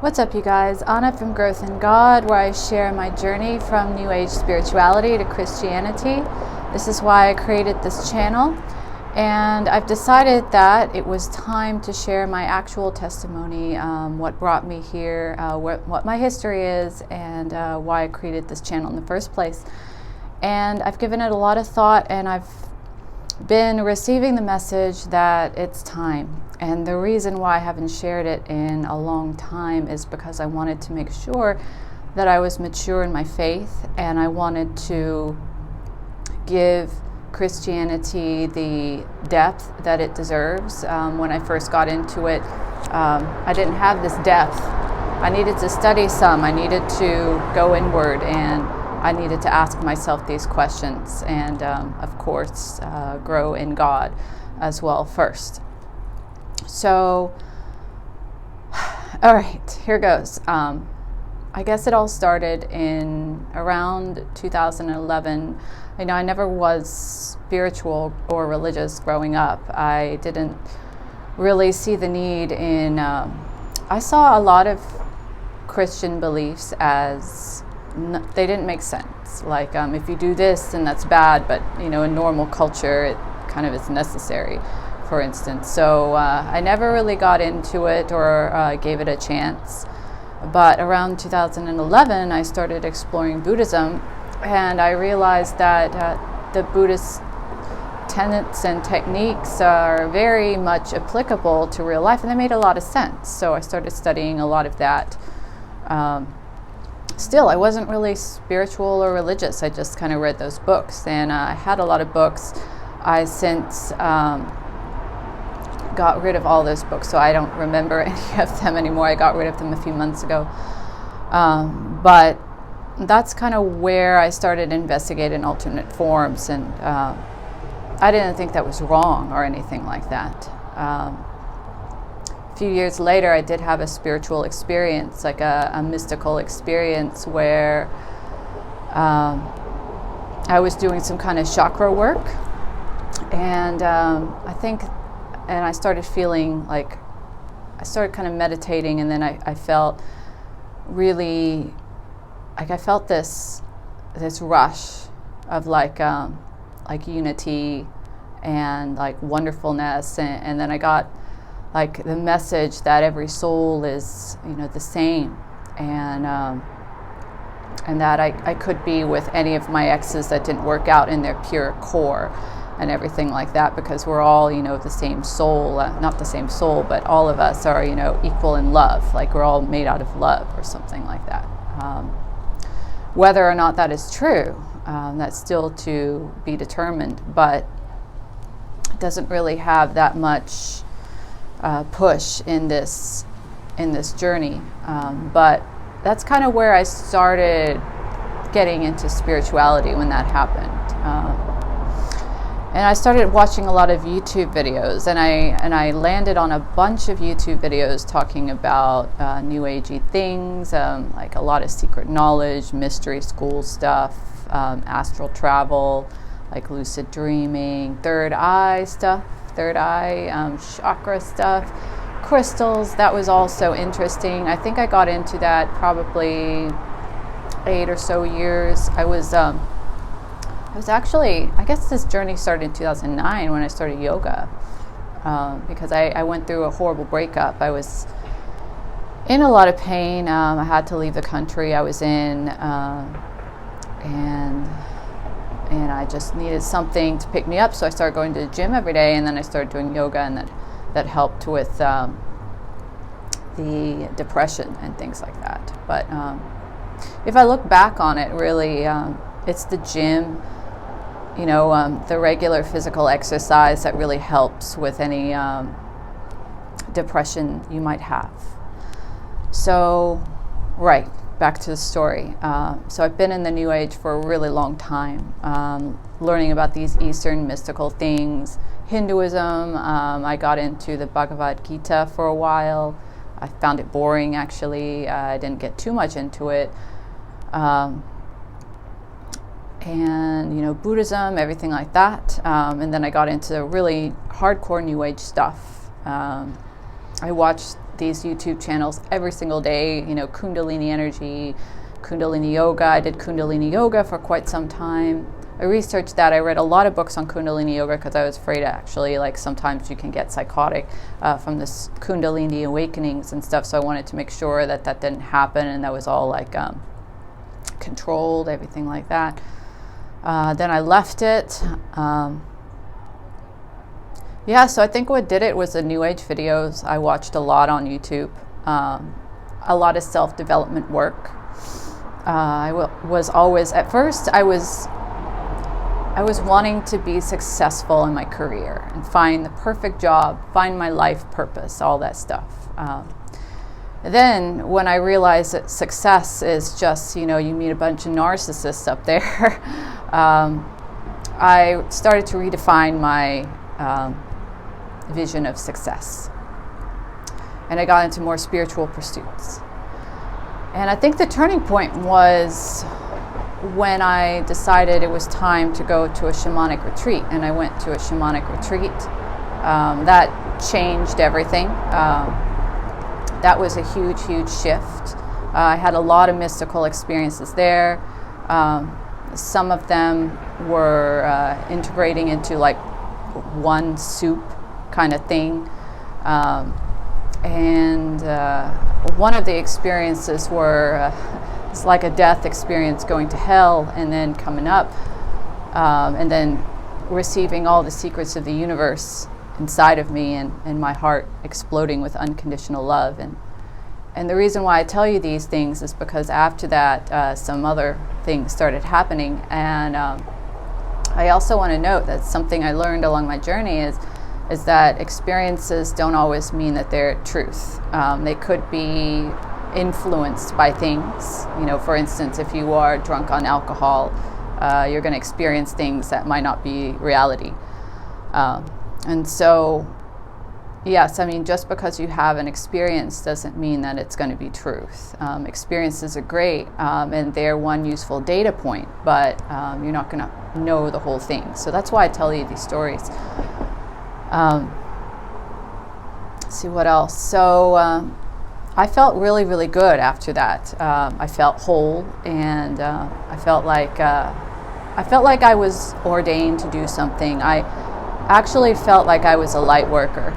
What's up, you guys? Anna from Growth in God, where I share my journey from New Age spirituality to Christianity. This is why I created this channel, and I've decided that it was time to share my actual testimony, what brought me here, what my history is, and why I created this channel in the first place. And I've given it a lot of thought, and I've been receiving the message that it's time. And the reason why I haven't shared it in a long time is because I wanted to make sure that I was mature in my faith, and I wanted to give Christianity the depth that it deserves. When I first got into it, I didn't have this depth. I needed to study some. I needed to go inward, and I needed to ask myself these questions, and of course grow in God as well first. So, all right, here goes. I guess it all started in around 2011. I never was spiritual or religious growing up. I didn't really see the need in, I saw a lot of Christian beliefs as they didn't make sense. Like, if you do this, then that's bad, but in normal culture, it kind of is necessary, for instance. So I never really got into it or gave it a chance. But around 2011, I started exploring Buddhism, and I realized that the Buddhist tenets and techniques are very much applicable to real life, and they made a lot of sense. So I started studying a lot of that. Still, I wasn't really spiritual or religious. I just kind of read those books, and I had a lot of books. I since got rid of all those books, so I don't remember any of them anymore. I got rid of them a few months ago. But that's kind of where I started investigating alternate forms, and I didn't think that was wrong or anything like that. A few years later, I did have a spiritual experience, like a mystical experience, where I was doing some kind of chakra work, and I started feeling like, I started kind of meditating, and then I felt really, like I felt this rush of like unity and like wonderfulness, and then I got like the message that every soul is the same, and that I could be with any of my exes that didn't work out in their pure core and everything like that, because we're all the same soul, not the same soul, but all of us are equal in love, like we're all made out of love or something like that. Whether or not that is true, that's still to be determined, but it doesn't really have that much push in this journey. But that's kind of where I started getting into spirituality when that happened. And I started watching a lot of YouTube videos, and I landed on a bunch of YouTube videos talking about New Agey things, like a lot of secret knowledge, mystery school stuff, astral travel, like lucid dreaming, third eye chakra stuff, crystals. That was also interesting. I think I got into that probably 8 or so years. I was actually, I guess this journey started in 2009 when I started yoga, because I went through a horrible breakup. I was in a lot of pain. I had to leave the country I was in, and I just needed something to pick me up, so I started going to the gym every day, and then I started doing yoga, and that helped with the depression and things like that. But if I look back on it, really, it's the gym, the regular physical exercise that really helps with any depression you might have. So, right, back to the story. So I've been in the New Age for a really long time, learning about these Eastern mystical things, Hinduism. I got into the Bhagavad Gita for a while. I found it boring, actually. I didn't get too much into it. And Buddhism, everything like that, and then I got into really hardcore New Age stuff. I watched these YouTube channels every single day, Kundalini energy, Kundalini yoga. I did Kundalini yoga for quite some time. I researched that. I read a lot of books on Kundalini yoga because I was afraid actually, like, sometimes you can get psychotic from this Kundalini awakenings and stuff. So I wanted to make sure that that didn't happen, and that was all like controlled, everything like that. Then I left it. So I think what did it was the New Age videos. I watched a lot on YouTube, a lot of self-development work. I was always, at first, I was wanting to be successful in my career and find the perfect job, find my life purpose, all that stuff. Then when I realized that success is just, you meet a bunch of narcissists up there, I started to redefine my vision of success. And I got into more spiritual pursuits. And I think the turning point was when I decided it was time to go to a shamanic retreat. And I went to a shamanic retreat. That changed everything. That was a huge, huge shift. I had a lot of mystical experiences there. Some of them were integrating into like one soup kind of thing. One of the experiences were it's like a death experience, going to hell and then coming up, and then receiving all the secrets of the universe inside of me, and my heart exploding with unconditional love. And the reason why I tell you these things is because after that, some other things started happening. And I also want to note that something I learned along my journey is that experiences don't always mean that they're truth. They could be influenced by things. For instance, if you are drunk on alcohol, you're going to experience things that might not be reality. And so, yes, just because you have an experience doesn't mean that it's going to be truth. Experiences are great, and they're one useful data point, but you're not going to know the whole thing. So that's why I tell you these stories. See what else. So I felt really, really good after that. I felt whole, and I felt like I was ordained to do something. I actually felt like I was a light worker.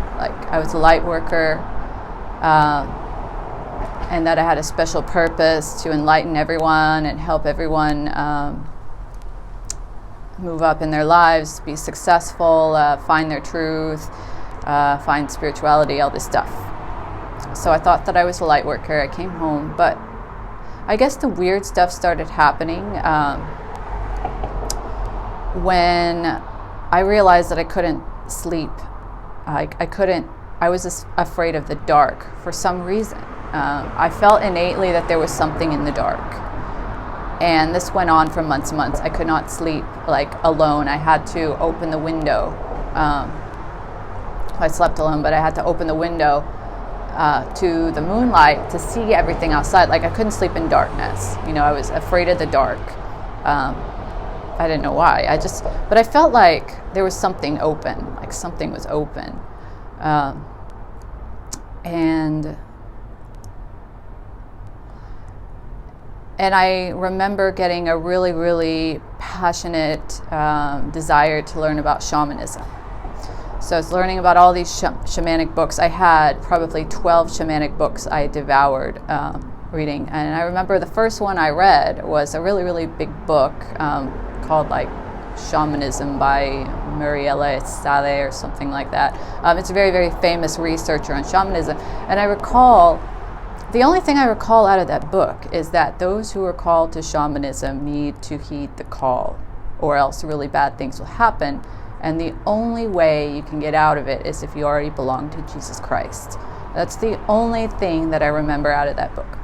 And that I had a special purpose to enlighten everyone and help everyone move up in their lives, be successful, find their truth, find spirituality, all this stuff. So I thought that I was a light worker. I came home, but I guess the weird stuff started happening when I realized that I couldn't sleep. I was afraid of the dark for some reason. I felt innately that there was something in the dark. And this went on for months and months. I could not sleep alone. I had to open the window. I slept alone, but I had to open the window to the moonlight to see everything outside. I couldn't sleep in darkness. I was afraid of the dark. I didn't know why. But I felt like there was something open, like something was open. And I remember getting a really, really passionate desire to learn about shamanism. So I was learning about all these shamanic books. I had probably 12 shamanic books I devoured reading. And I remember the first one I read was a really, really big book called Shamanism by Mariela Sale or something like that. It's a very, very famous researcher on shamanism. And I recall, the only thing I recall out of that book is that those who are called to shamanism need to heed the call, or else really bad things will happen. And the only way you can get out of it is if you already belong to Jesus Christ. That's the only thing that I remember out of that book.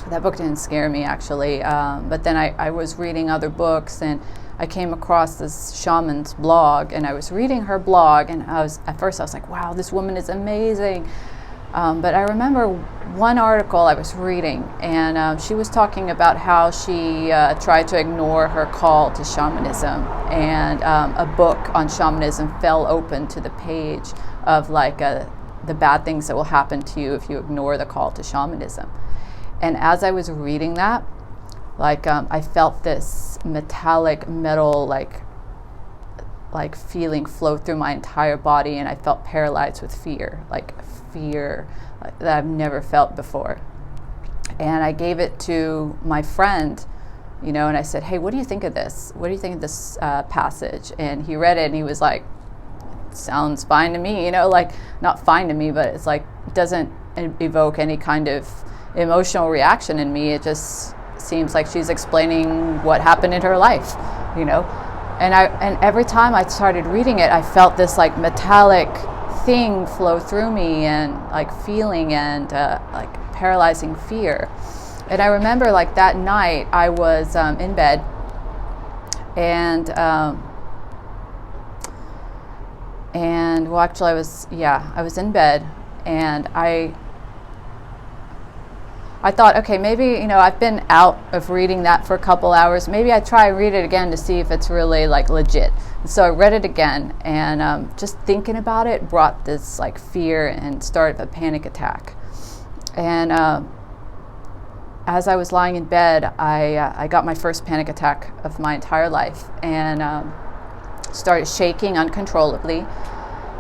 That book didn't scare me, actually. But then I was reading other books, and I came across this shaman's blog, and I was reading her blog, and at first I was like, wow, this woman is amazing. But I remember one article I was reading, and she was talking about how she tried to ignore her call to shamanism, and a book on shamanism fell open to the page of the bad things that will happen to you if you ignore the call to shamanism. And as I was reading that, like I felt this metallic metal like feeling flow through my entire body, and I felt paralyzed with fear, like fear that I've never felt before. And I gave it to my friend, and I said, hey, what do you think of this? What do you think of this passage? And he read it and he was like, sounds fine to me, like not fine to me, but it's like, doesn't evoke any kind of emotional reaction in me. It just seems like she's explaining what happened in her life, and every time I started reading it, I felt this like metallic thing flow through me, and like feeling and like paralyzing fear. And I remember like that night I was in bed, and well, actually I was in bed, and I thought, okay, maybe, I've been out of reading that for a couple hours. Maybe I try and read it again to see if it's really like legit. So I read it again, and just thinking about it brought this like fear and started a panic attack. And as I was lying in bed, I got my first panic attack of my entire life, and started shaking uncontrollably.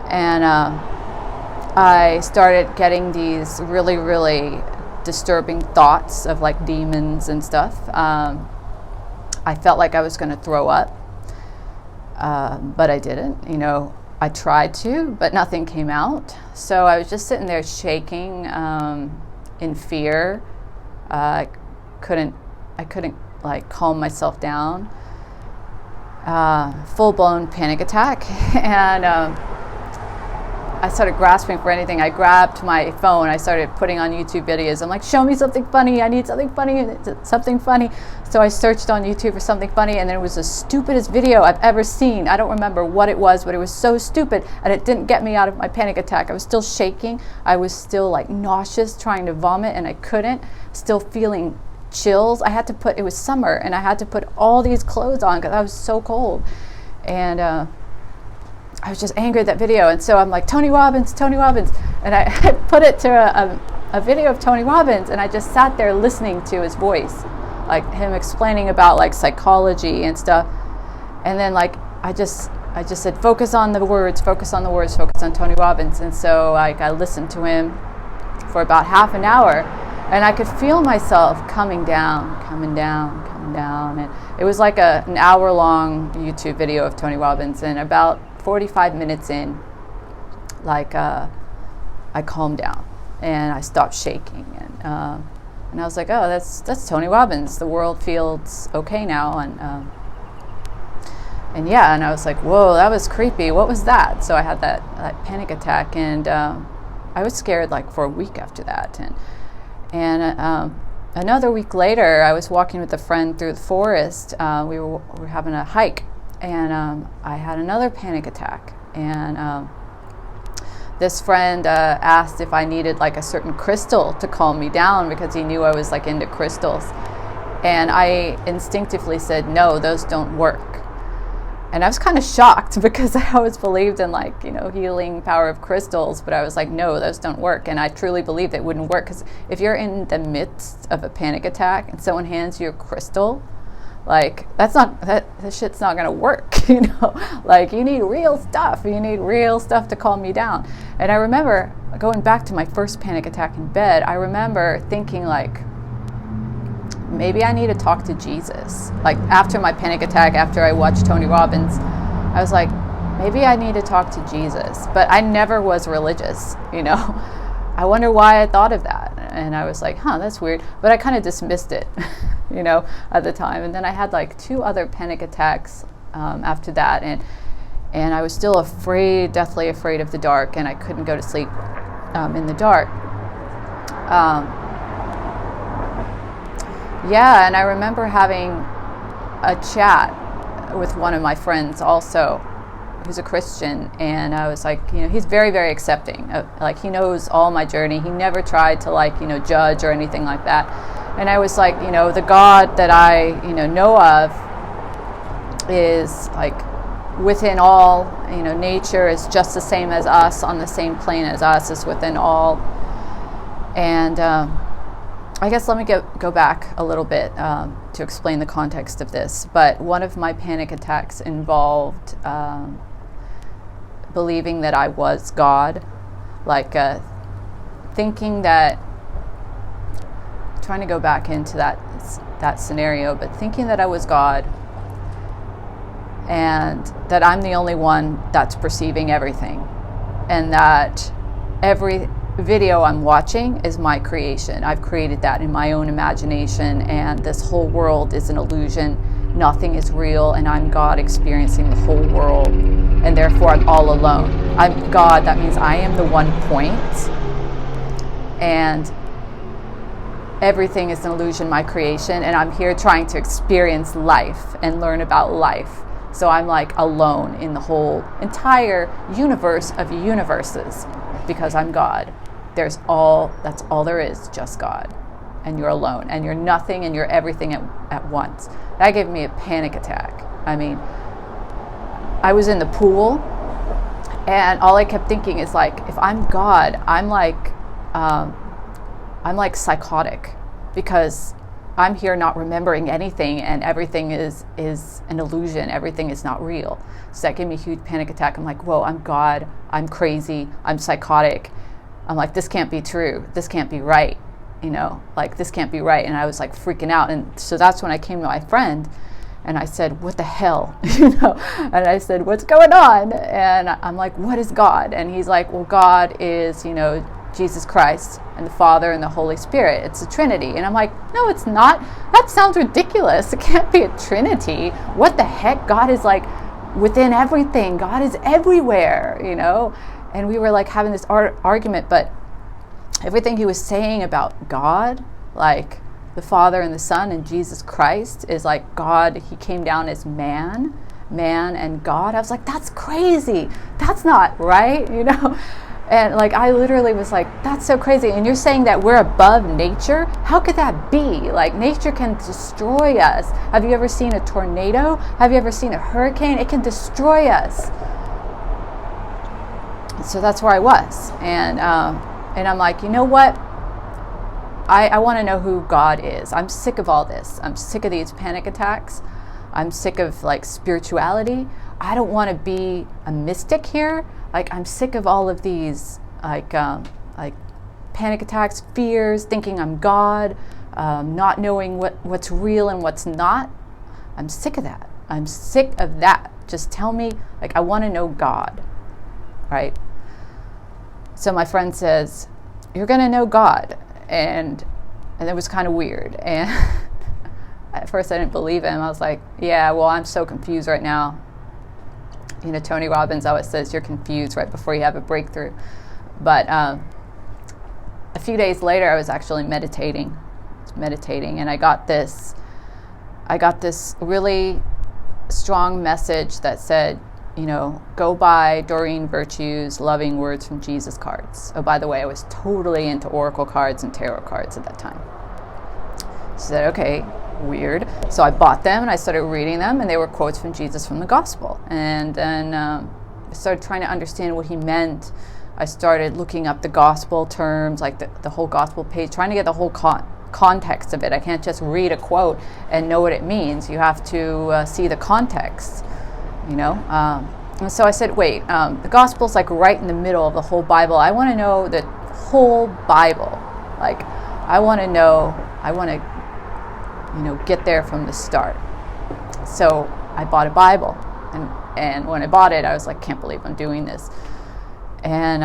And I started getting these really, really disturbing thoughts of like demons and stuff. I felt like I was going to throw up, but I didn't. I tried to, but nothing came out. So I was just sitting there shaking in fear. I couldn't like calm myself down. Full-blown panic attack, and I started grasping for anything. I grabbed my phone. I started putting on YouTube videos. I'm like, show me something funny. I need something funny. So I searched on YouTube for something funny, and then it was the stupidest video I've ever seen. I don't remember what it was, but it was so stupid, and it didn't get me out of my panic attack. I was still shaking. I was still like nauseous, trying to vomit, and I couldn't. Still feeling chills. It was summer, and I had to put all these clothes on because I was so cold. And I was just angry at that video, and so I'm like, Tony Robbins, and I put it to a video of Tony Robbins, and I just sat there listening to his voice, like him explaining about like psychology and stuff. And then like I just said, focus on the words, focus on Tony Robbins. And so like I listened to him for about half an hour, and I could feel myself coming down, and it was like an hour-long YouTube video of Tony Robbins, and about 45 minutes in, like I calmed down and I stopped shaking, and I was like, oh, that's Tony Robbins. The world feels okay now, and I was like, whoa, that was creepy. What was that? So I had that panic attack, and I was scared like for a week after that, and another week later, I was walking with a friend through the forest. We were having a hike. And I had another panic attack, and this friend asked if I needed like a certain crystal to calm me down, because he knew I was like into crystals. And I instinctively said, no, those don't work. And I was kind of shocked, because I always believed in like, healing power of crystals, but I was like, no, those don't work. And I truly believed it wouldn't work, because if you're in the midst of a panic attack and someone hands you a crystal, like that shit's not gonna work, like you need real stuff to calm you down. And I remember going back to my first panic attack in bed, I remember thinking like, maybe I need to talk to Jesus. Like after my panic attack, after I watched Tony Robbins, I was like, maybe I need to talk to Jesus. But I never was religious, I wonder why I thought of that. And I was like, that's weird. But I kind of dismissed it, at the time. And then I had like 2 other panic attacks after that. And I was still deathly afraid of the dark. And I couldn't go to sleep in the dark. And I remember having a chat with one of my friends also, who's a Christian, and I was like, he's very, very accepting. Like he knows all my journey. He never tried to like, judge or anything like that. And I was like, the God that I, know of is like within all, nature is just the same as us, on the same plane as us, is within all. And I guess let me go back a little bit to explain the context of this. But one of my panic attacks involved believing that I was God, like thinking that, trying to go back into that scenario, but thinking that I was God and that I'm the only one that's perceiving everything, and that every video I'm watching is my creation. I've created that in my own imagination, and this whole world is an illusion. Nothing is real, and I'm God experiencing the whole world, and therefore I'm all alone. I'm God, that means I am the one point, and everything is an illusion, my creation, and I'm here trying to experience life and learn about life. So I'm like alone in the whole entire universe of universes, because I'm God. That's all there is, just God. And you're alone, and you're nothing, and you're everything at once. That gave me a panic attack. I mean, I was in the pool, and all I kept thinking is, like, if I'm God, I'm like psychotic, because I'm here not remembering anything, and everything is an illusion. Everything is not real. So that gave me a huge panic attack. I'm like, whoa, I'm God. I'm crazy. I'm psychotic. I'm like, this can't be true. This can't be right. This can't be right. And I was like freaking out. And so that's when I came to my friend and I said, what the hell? And I said, what's going on? And I'm like, what is God? And he's like, well, God is, Jesus Christ and the Father and the Holy Spirit. It's a Trinity. And I'm like, no, it's not. That sounds ridiculous. It can't be a Trinity. What the heck? God is like within everything. God is everywhere, And we were like having this argument, but everything he was saying about God, like the Father and the Son and Jesus Christ, is like God, he came down as man and God. I was like, that's crazy. That's not right, And like, I literally was like, that's so crazy. And you're saying that we're above nature? How could that be? Like, nature can destroy us. Have you ever seen a tornado? Have you ever seen a hurricane? It can destroy us. So that's where I was. And I'm like, you know what? I want to know who God is. I'm sick of all this. I'm sick of these panic attacks. I'm sick of like spirituality. I don't want to be a mystic here. Like, I'm sick of all of these like panic attacks, fears, thinking I'm God, not knowing what's real and what's not. I'm sick of that. I'm sick of that. Just tell me, like, I want to know God, right? So my friend says, you're going to know God. And it was kind of weird. And at first I didn't believe him. I was like, yeah, well, I'm so confused right now. Tony Robbins always says you're confused right before you have a breakthrough. But a few days later, I was actually meditating, and I got this really strong message that said, go buy Doreen Virtue's Loving Words from Jesus cards. Oh, by the way, I was totally into oracle cards and tarot cards at that time. She said, okay, weird. So I bought them and I started reading them, and they were quotes from Jesus from the gospel. And then I started trying to understand what he meant. I started looking up the gospel terms, like the whole gospel page, trying to get the whole context of it. I can't just read a quote and know what it means. You have to see the context, And so I said, wait, the gospel's like right in the middle of the whole Bible. I want to know the whole Bible. Like, I want to get there from the start. So I bought a Bible, and when I bought it, I was like, can't believe I'm doing this. And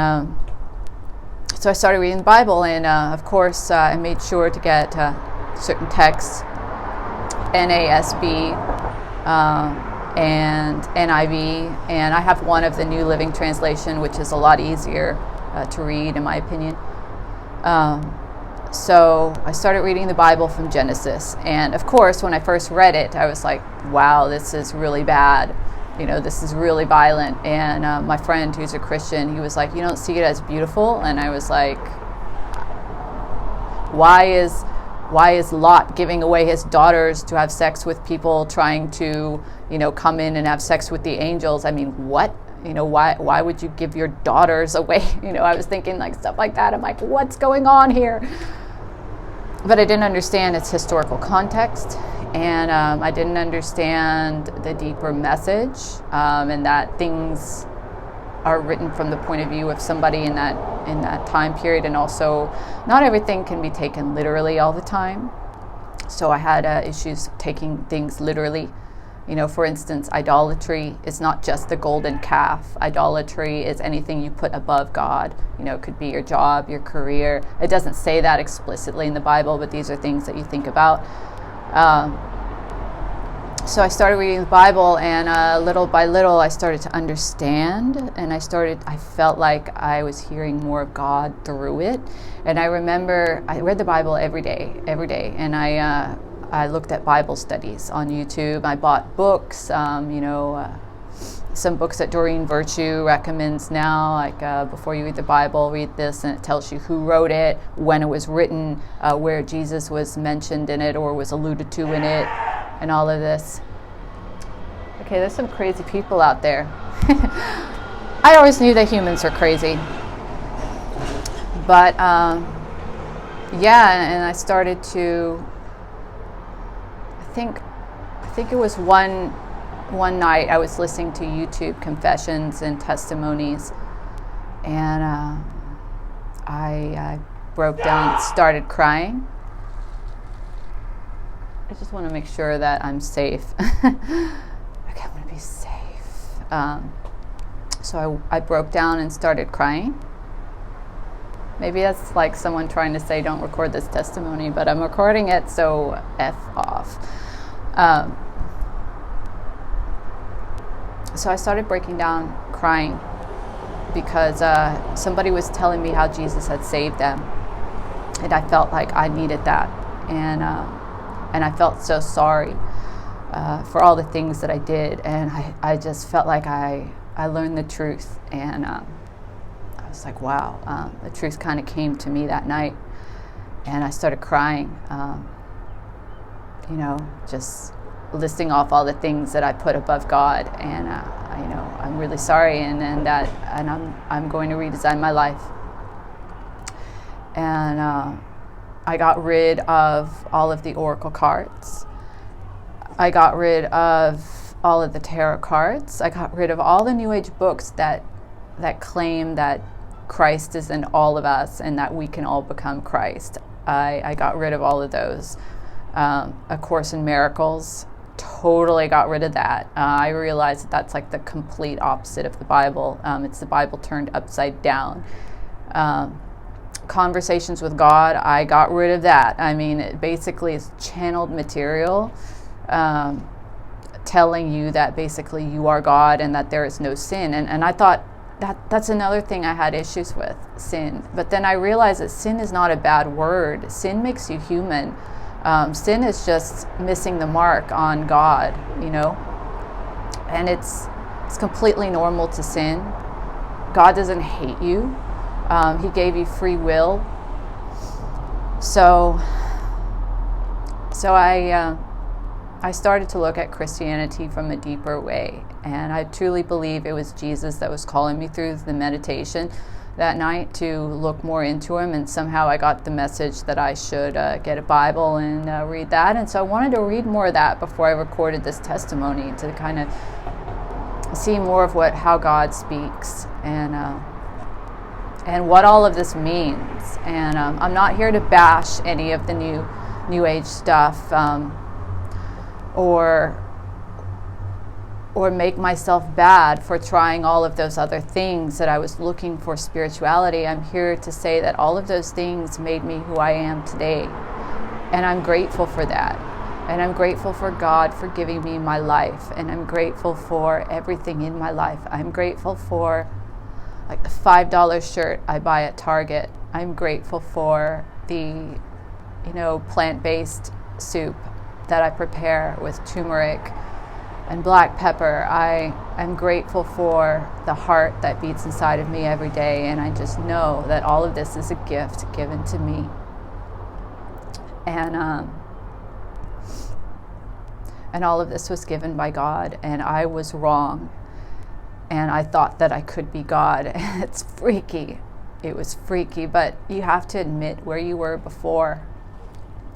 so I started reading the Bible, and of course I made sure to get certain texts, NASB and NIV, and I have one of the New Living Translation, which is a lot easier to read, in my opinion. So I started reading the Bible from Genesis, and of course when I first read it, I was like, wow, this is really bad. This is really violent. And my friend who's a Christian, he was like, you don't see it as beautiful? And I was like, why is Why is Lot giving away his daughters to have sex with people trying to, come in and have sex with the angels? I mean, what? Why would you give your daughters away? I was thinking like stuff like that. I'm like, what's going on here? But I didn't understand its historical context, and I didn't understand the deeper message, and that things are written from the point of view of somebody in that time period, and also not everything can be taken literally all the time. So I had issues taking things literally. For instance, idolatry is not just the golden calf. Idolatry is anything you put above God. It could be your job, your career. It doesn't say that explicitly in the Bible, but these are things that you think about. So I started reading the Bible, and little by little I started to understand, and I felt like I was hearing more of God through it. And I remember I read the Bible every day, and I looked at Bible studies on YouTube. I bought books, some books that Doreen Virtue recommends now, like before you read the Bible, read this, and it tells you who wrote it, when it was written, where Jesus was mentioned in it or was alluded to in it, and all of this. Okay, there's some crazy people out there. I always knew that humans are crazy. But, and I started to, I think it was one night I was listening to YouTube confessions and testimonies, and I broke down, started crying. I just want to make sure that I'm safe. Okay, I'm going to be safe. So I broke down and started crying. Maybe that's like someone trying to say, don't record this testimony, but I'm recording it, so F off. So I started breaking down, crying, because somebody was telling me how Jesus had saved them. And I felt like I needed that. And I felt so sorry for all the things that I did. And I just felt like I learned the truth. And I was like, wow, the truth kind of came to me that night. And I started crying, just listing off all the things that I put above God. And, I'm really sorry. And I'm going to redesign my life. And I got rid of all of the oracle cards. I got rid of all of the tarot cards. I got rid of all the New Age books that claim that Christ is in all of us and that we can all become Christ. I got rid of all of those. A Course in Miracles, totally got rid of that. I realized that that's like the complete opposite of the Bible. It's the Bible turned upside down. Conversations with God, I got rid of that. I mean, it basically is channeled material telling you that basically you are God and that there is no sin. And I thought that's another thing I had issues with, sin. But then I realized that sin is not a bad word. Sin makes you human. Sin is just missing the mark on God, and it's completely normal to sin. God doesn't hate you. He gave you free will. So I started to look at Christianity from a deeper way, and I truly believe it was Jesus that was calling me through the meditation that night to look more into him. And somehow I got the message that I should get a Bible and read that. And so I wanted to read more of that before I recorded this testimony, to kind of see more of how God speaks and what all of this means. And I'm not here to bash any of the new age stuff or make myself bad for trying all of those other things that I was looking for spirituality. I'm here to say that all of those things made me who I am today. And I'm grateful for that. And I'm grateful for God for giving me my life. And I'm grateful for everything in my life. I'm grateful for like the $5 shirt I buy at Target. I'm grateful for the, plant-based soup that I prepare with turmeric and black pepper. I'm grateful for the heart that beats inside of me every day, and I just know that all of this is a gift given to me. And all of this was given by God, and I was wrong. And I thought that I could be God. It's freaky. It was freaky, but you have to admit where you were before.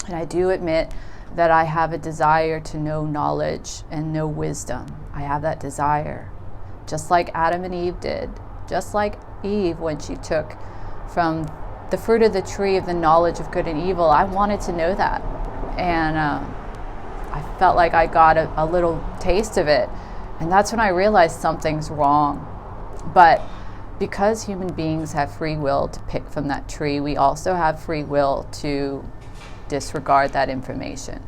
And I do admit that I have a desire to know knowledge and know wisdom. I have that desire, just like Adam and Eve did, just like Eve when she took from the fruit of the tree of the knowledge of good and evil. I wanted to know that. And I felt like I got a little taste of it. And that's when I realized something's wrong. But because human beings have free will to pick from that tree, we also have free will to disregard that information.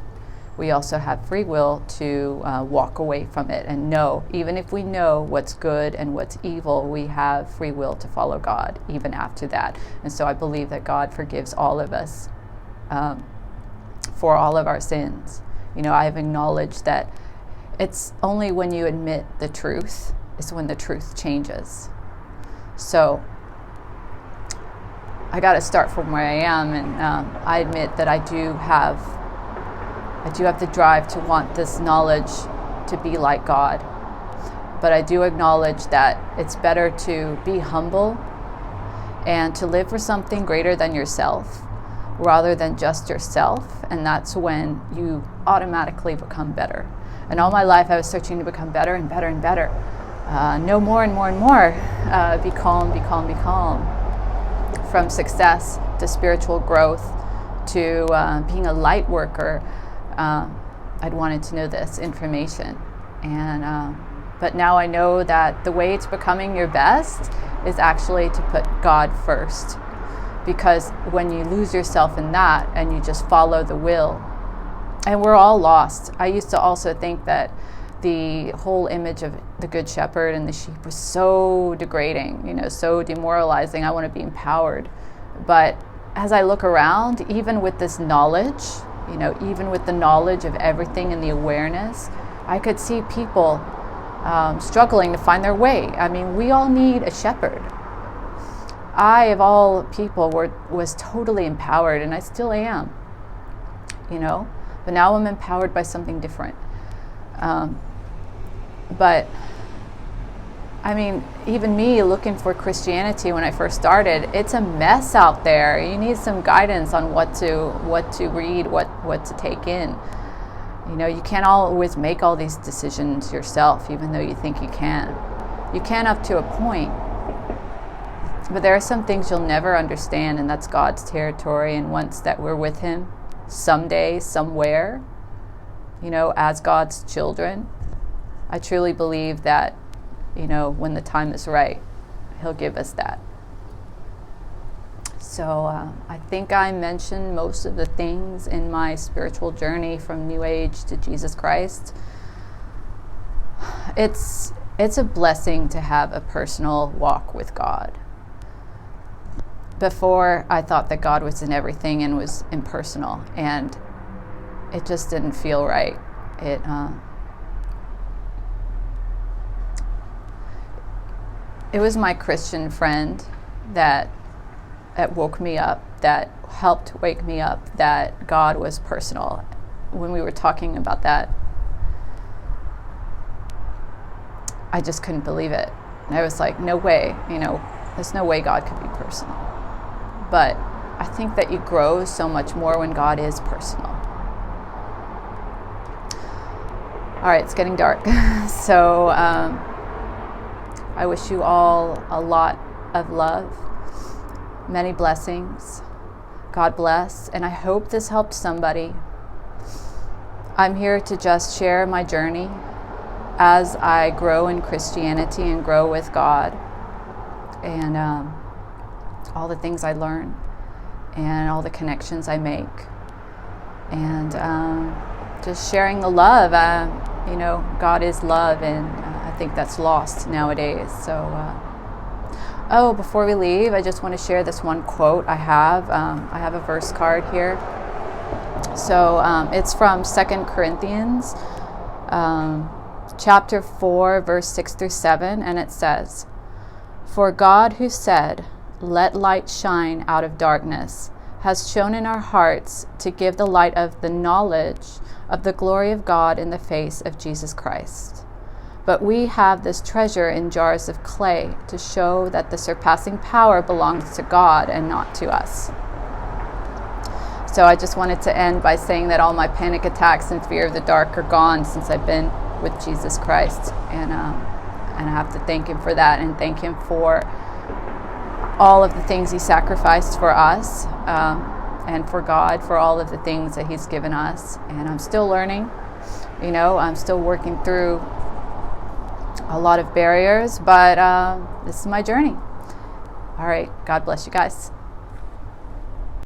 We also have free will to walk away from it and know, even if we know what's good and what's evil, we have free will to follow God even after that. And so I believe that God forgives all of us for all of our sins. You know, I have acknowledged that it's only when you admit the truth is when the truth changes. So I got to start from where I am, and I admit that I do have the drive to want this knowledge to be like God. But I do acknowledge that it's better to be humble and to live for something greater than yourself rather than just yourself, and that's when you automatically become better. And all my life I was searching to become better and better and better. Know more and more and more. Be calm, be calm, be calm. From success to spiritual growth to being a light worker, I'd wanted to know this information. And but now I know that the way to becoming your best is actually to put God first. Because when you lose yourself in that and you just follow the will, and we're all lost. I used to also think that the whole image of the good shepherd and the sheep was so degrading, you know, so demoralizing. I want to be empowered. But as I look around, even with this knowledge, you know, even with the knowledge of everything and the awareness, I could see people struggling to find their way. I mean, we all need a shepherd. I, of all people, was totally empowered, and I still am, you know, but now I'm empowered by something different. But I mean, even me looking for Christianity when I first started, it's a mess out there. You need some guidance on what to read, what to take in. You know, you can't always make all these decisions yourself, even though you think you can. You can up to a point. But there are some things you'll never understand, and that's God's territory. And once that we're with Him, someday, somewhere, you know, as God's children, I truly believe that, you know, when the time is right, He'll give us that. So I think I mentioned most of the things in my spiritual journey from New Age to Jesus Christ. It's a blessing to have a personal walk with God. Before, I thought that God was in everything and was impersonal, and it just didn't feel right. It was my Christian friend that woke me up, that helped wake me up, that God was personal. When we were talking about that, I just couldn't believe it. And I was like, no way, you know, there's no way God could be personal. But I think that you grow so much more when God is personal. All right, it's getting dark. So I wish you all a lot of love, many blessings. God bless. And I hope this helped somebody. I'm here to just share my journey as I grow in Christianity and grow with God. And all the things I learn and all the connections I make, and just sharing the love. You know, God is love, and I think that's lost nowadays. So before we leave, I just want to share this one quote I have. I have a verse card here. So it's from 2 Corinthians chapter 4, verse 6 through 7, and it says, "For God, who said, 'Let light shine out of darkness,' has shone in our hearts to give the light of the knowledge of the glory of God in the face of Jesus Christ. But we have this treasure in jars of clay to show that the surpassing power belongs to God and not to us. So I just wanted to end by saying that all my panic attacks and fear of the dark are gone since I've been with Jesus Christ. And I have to thank him for that, and thank him for all of the things he sacrificed for us, and for God, for all of the things that he's given us. And I'm still learning, I'm still working through a lot of barriers, but this is my journey. All right, God bless you guys.